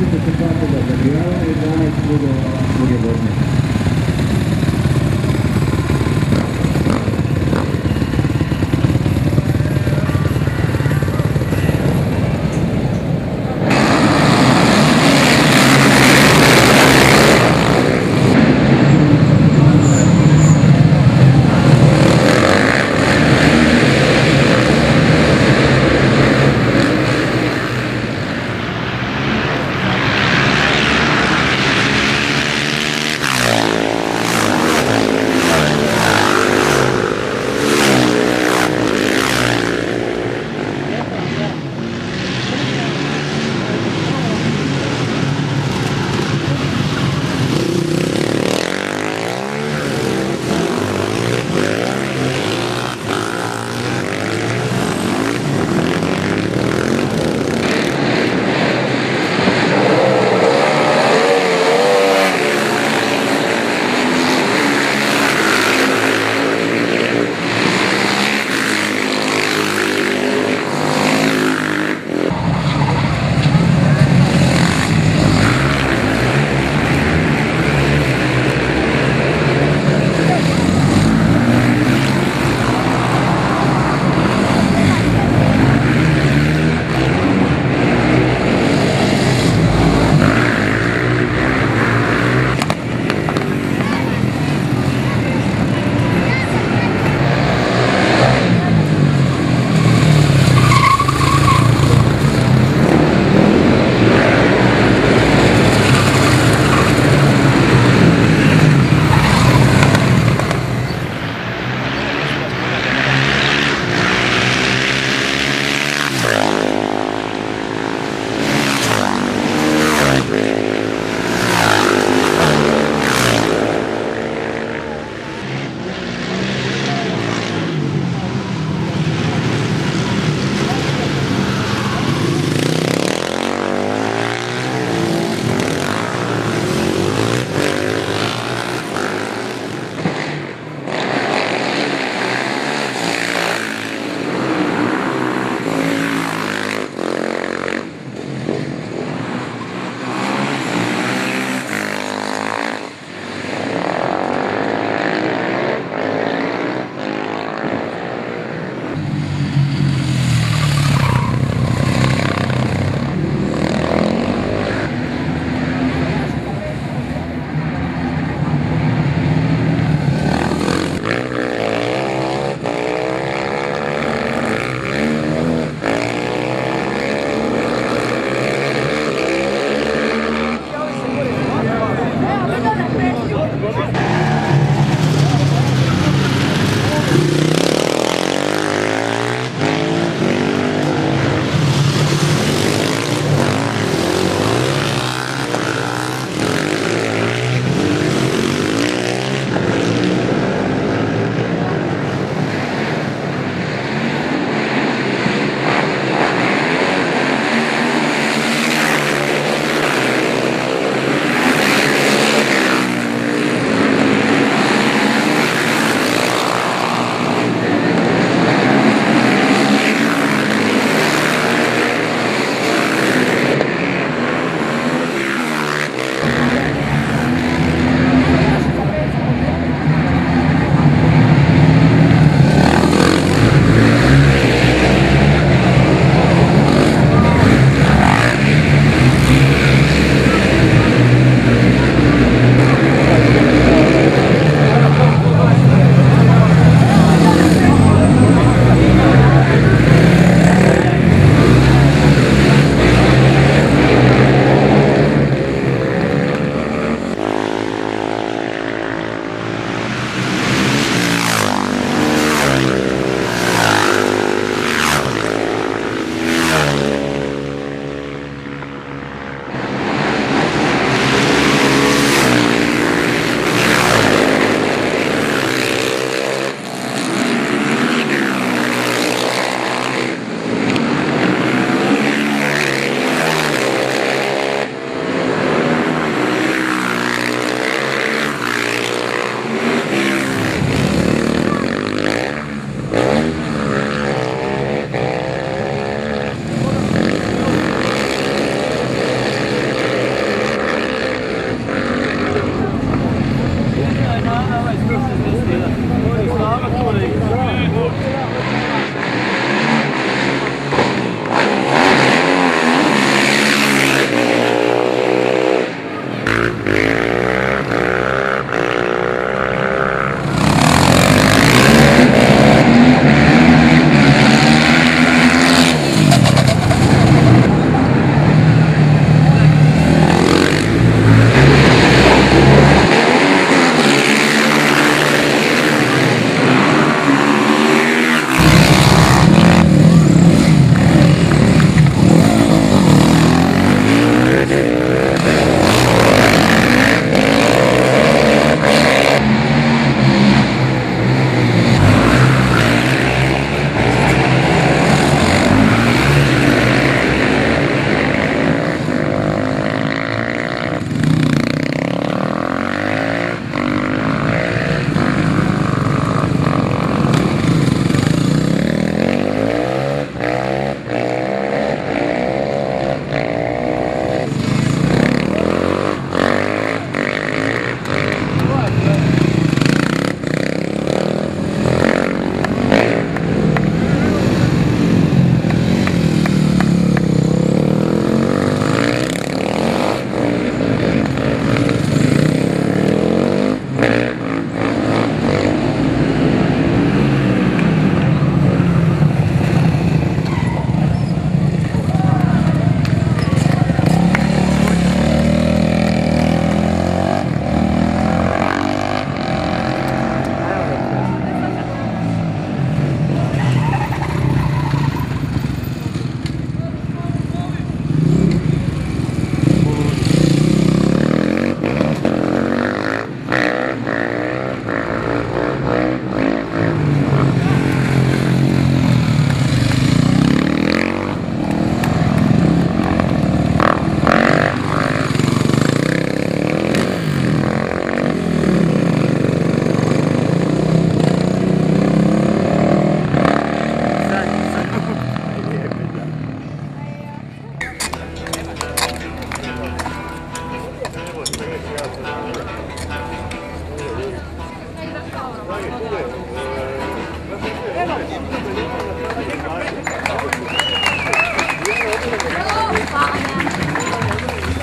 Pridružite se 2 kruga zagrijavanja i 12 krugova druge vožnje.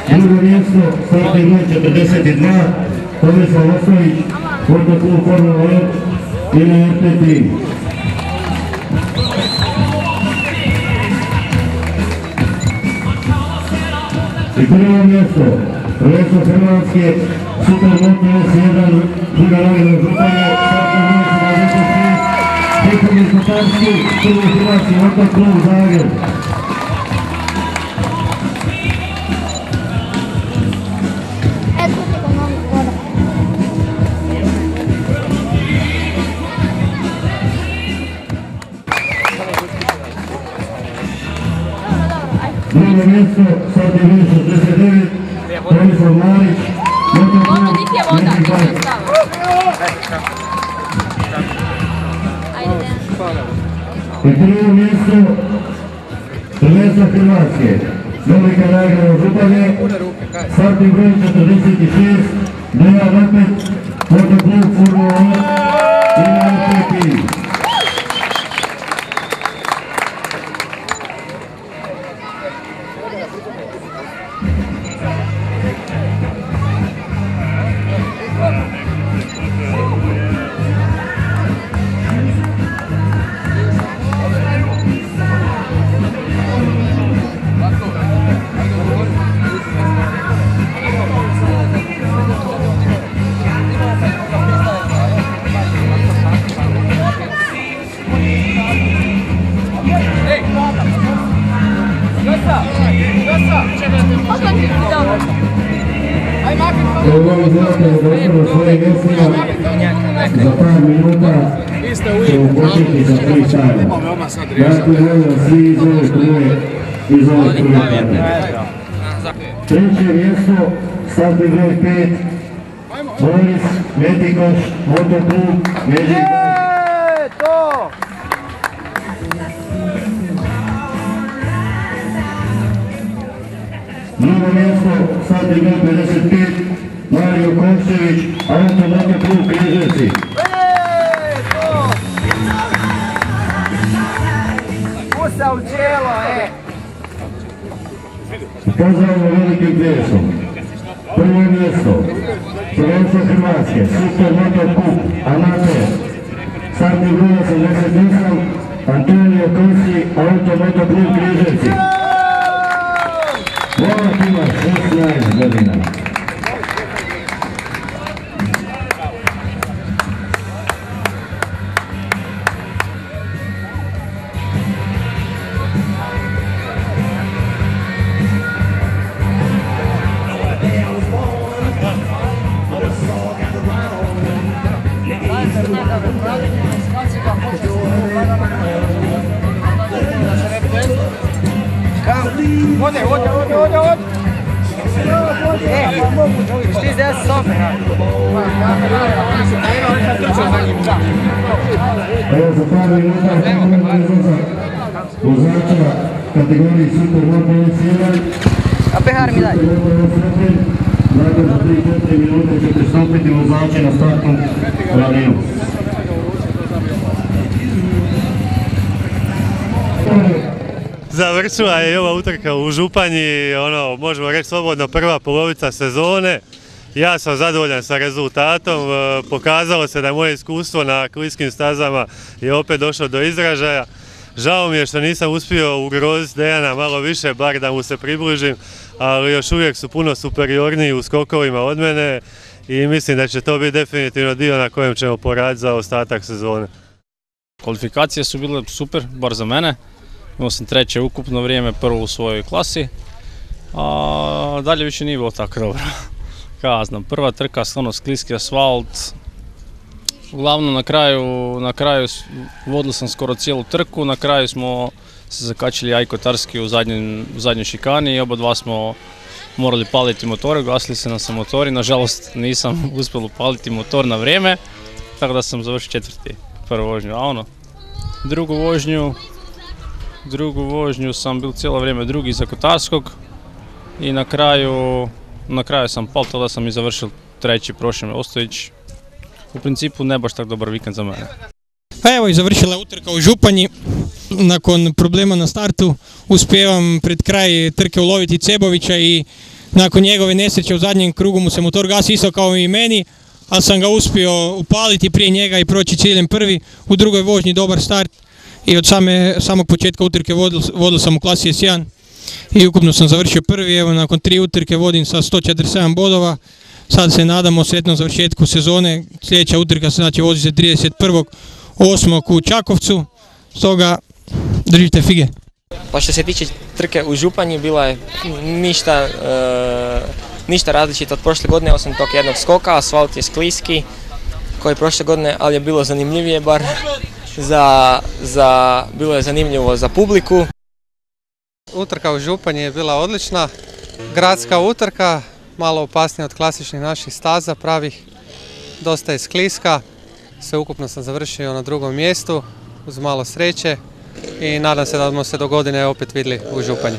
Drugo mjesto, startni broj 42, Tomislav Osnović, Motoklub Formula 1 i na RT3. I prvo mjesto, prvenstvo Hrvatske, supermoto S1, druga nagrada Zupanja, startni broj 76, Zupanja prvi Hrvatski Motoklub Zagreb. Drugo mjesto, startni broj 69, Tomislav Marić, Motoklub Neki. I prvo mjesto, prvenstvo Hrvatske, velika nagrada Zupanje, startni broj 46, Dejan Rapet, Motoklub Formula 1 i na RT3. Ovo izgleda da ostalo svoje mjestima, za par minuta ćemo početi sa tri tajma. Dakle, molim svi iz ove prve tajme. Treće mjesto, startni broj 5, Boris Metikoš, Motoklub Međimurje. Drugo mjesto, startni broj 55, Mario Kovčević, Motoklub Križevci. Pusa u cijelo, Pozdravimo velikim plesom. Prvo mjesto, prvenstvo Hrvatske, supermoto kup, amater. Startni broj 88, Antonio Kosi, Motoklub Križevci. Momak ima 16 godina. Ode. Šti se ja sobe. Evo za par minuta vozača kategoriji supermoto S1. A pehar mi daj. Dakle, za 3-4 minute ćete stopiti vozače na startnu radiju. Završila je i ova utrka u Županji, možemo reći slobodno prva polovica sezone. Ja sam zadovoljan sa rezultatom, pokazalo se da moje iskustvo na kliskim stazama je opet došlo do izražaja. Žao mi je što nisam uspio ugroziti Dejana malo više, bar da mu se približim, ali još uvijek su puno superiorniji u skokovima od mene i mislim da će to biti definitivno dio na kojem ćemo poraditi za ostatak sezone. Kvalifikacije su bile super, bar za mene. Imao sam treće ukupno vrijeme, prvo u svojoj klasi, a dalje više nije bilo tako dobro. Znam, prva trka, stvarno skliski asfalt. Uglavnom na kraju vodili sam skoro cijelu trku, na kraju smo se zakačili ja i Kotarski u zadnjoj šikani i oba dva smo morali paliti motore, gasili se nam sa motori, nažalost nisam uspio upaliti motor na vrijeme, tako da sam završio četvrti prvu vožnju, a drugu vožnju sam bil cijelo vrijeme drugi za Kotarskog i na kraju Na kraju sam pal, tada sam i završil treći, prošao me Ostojić. U principu ne baš tako dobar vikend za mene. Pa evo i završila je utrka u Županji. Nakon problema na startu uspijevam pred kraj trke uloviti Cebovića i nakon njegove nesreće u zadnjem krugu mu se motor gasi isto kao i meni, ali sam ga uspio upaliti prije njega i proći ciljem prvi. U drugoj vožnji dobar start i od samog početka utrke vodil sam u klasi S1 i ukupno sam završio prvi. Evo nakon 3 utrke vodim sa 147 bodova. Sad se nadamo sretnom završetku sezone. Sljedeća utrka se znači vozi se 31.8. u Čakovcu. Stoga držite fige. Pa što se tiče trke u Županji, bila je ništa različito od prošle godine, osim tog jednog skoka. Asfalt je skliski, koji je prošle godine, ali je bilo zanimljivije bar. Bilo je zanimljivo za publiku. Utrka u Županji je bila odlična. Gradska utrka, malo opasnija od klasičnih naših staza, pravih, dosta je skliska. Sveukupno sam završio na 2. mjestu uz malo sreće i nadam se da smo se do godine opet vidjeli u Županji.